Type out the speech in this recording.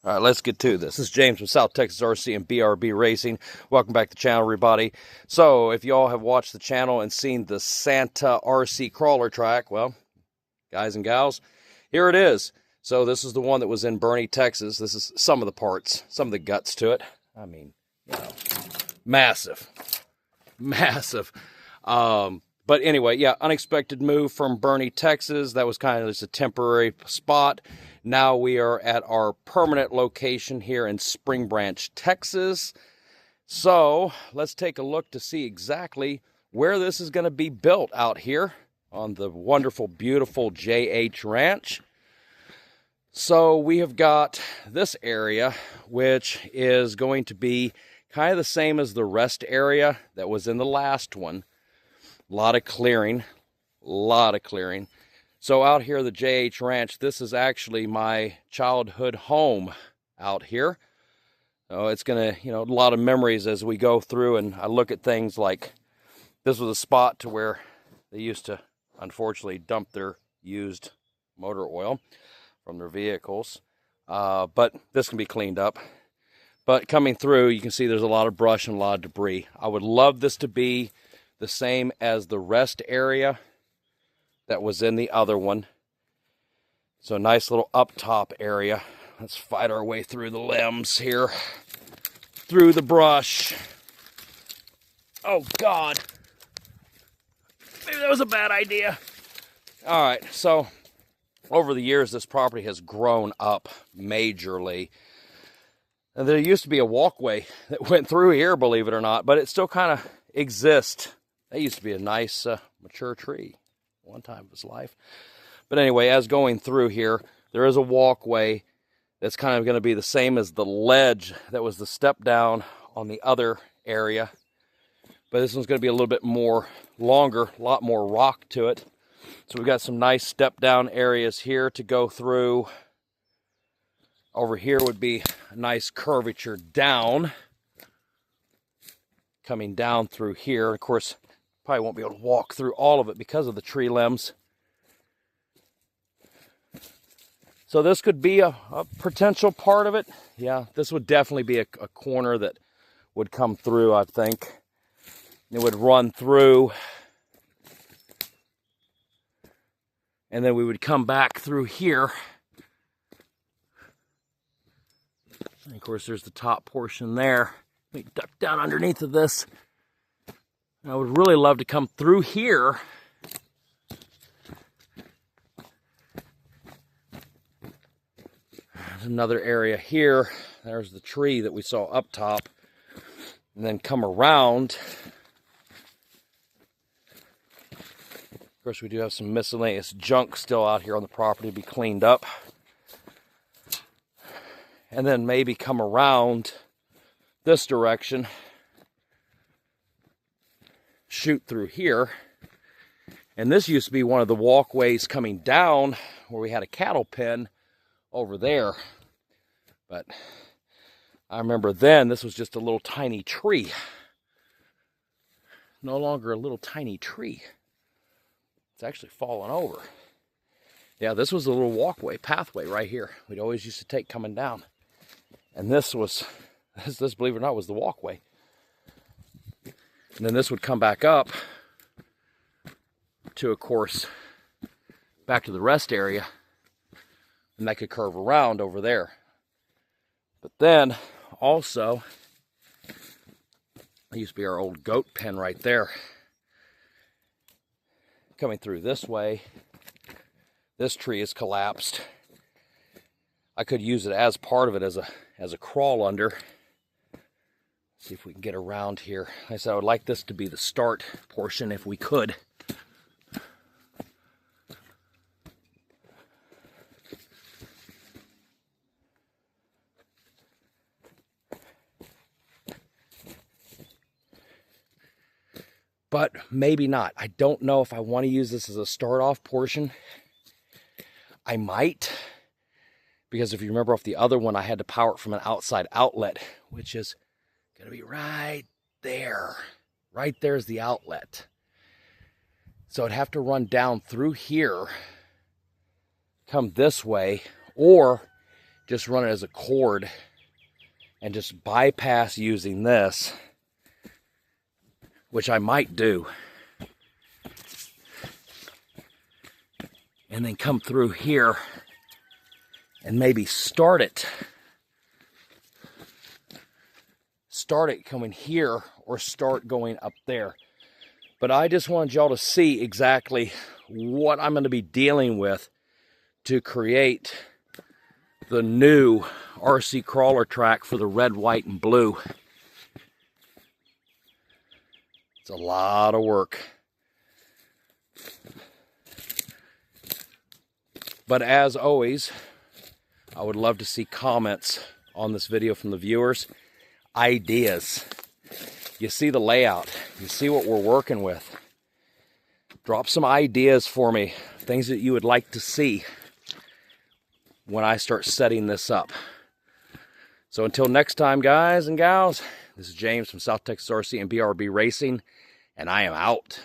All right, let's get to this. This is James from South Texas RC and BRB Racing. Welcome back to the channel, everybody. So, if you all have watched the channel and seen the Santa RC crawler track, well, guys and gals, here it is. So, this is the one that was in Boerne, Texas. This is some of the parts, some of the guts to it. I mean, you know, massive. Massive. But anyway, yeah, unexpected move from Boerne, Texas. That was kind of just a temporary spot. Now we are at our permanent location here in Spring Branch, Texas. So let's take a look to see exactly where this is going to be built out here on the wonderful, beautiful JH Ranch. So we have got this area, which is going to be kind of the same as the rest area that was in the last one. A lot of clearing. So out here, the JH Ranch, this is actually my childhood home out here. So it's going to, a lot of memories as we go through and I look at things like this was a spot to where they used to, unfortunately, dump their used motor oil from their vehicles. But this can be cleaned up. But coming through, you can see there's a lot of brush and a lot of debris. I would love this to be the same as the rest area that was in the other one. So nice little up top area. Let's fight our way through the limbs here, through the brush. Oh God, maybe that was a bad idea. All right, so over the years, this property has grown up majorly. And there used to be a walkway that went through here, believe it or not, but it still kind of exists. That used to be a nice mature tree one time of his life. But anyway, as going through here, there is a walkway that's kind of going to be the same as the ledge that was the step down on the other area. But this one's going to be a little bit more longer, a lot more rock to it. So we've got some nice step down areas here to go through. Over here would be a nice curvature down. Coming down through here. Of course, probably won't be able to walk through all of it because of the tree limbs. So this could be a potential part of it. Yeah, this would definitely be a corner that would come through, I think. It would run through. And then we would come back through here. And of course, there's the top portion there. Let me duck down underneath of this. I would really love to come through here. There's another area here. There's the tree that we saw up top. And then come around. Of course, we do have some miscellaneous junk still out here on the property to be cleaned up. And then maybe come around this direction. Shoot through here. And this used to be one of the walkways coming down where we had a cattle pen over there. But I remember then this was just a little tiny tree. No longer a little tiny tree. It's actually fallen over. Yeah, this was a little walkway, pathway right here. We'd always used to take coming down. And this was, this believe it or not, was the walkway. And then this would come back up to, of course, back to the rest area. And that could curve around over there. But then, also, there used to be our old goat pen right there. Coming through this way, this tree is collapsed. I could use it as part of it as a crawl under. See if we can get around here. Like I said, I would like this to be the start portion if we could. But maybe not. I don't know if I want to use this as a start-off portion. I might. Because if you remember off the other one, I had to power it from an outside outlet, which is going to be right there. Right there's the outlet. So I'd have to run down through here, come this way, or just run it as a cord and just bypass using this, which I might do, and then come through here and maybe start it coming here or start going up there. But I just wanted y'all to see exactly what I'm going to be dealing with to create the new RC crawler track for the red, white, and blue. It's a lot of work. But as always, I would love to see comments on this video from the viewers. Ideas. You see the layout. You see what we're working with. Drop some ideas for me. Things that you would like to see when I start setting this up. So until next time, guys and gals, this is James from South Texas RC and BRB Racing, and I am out.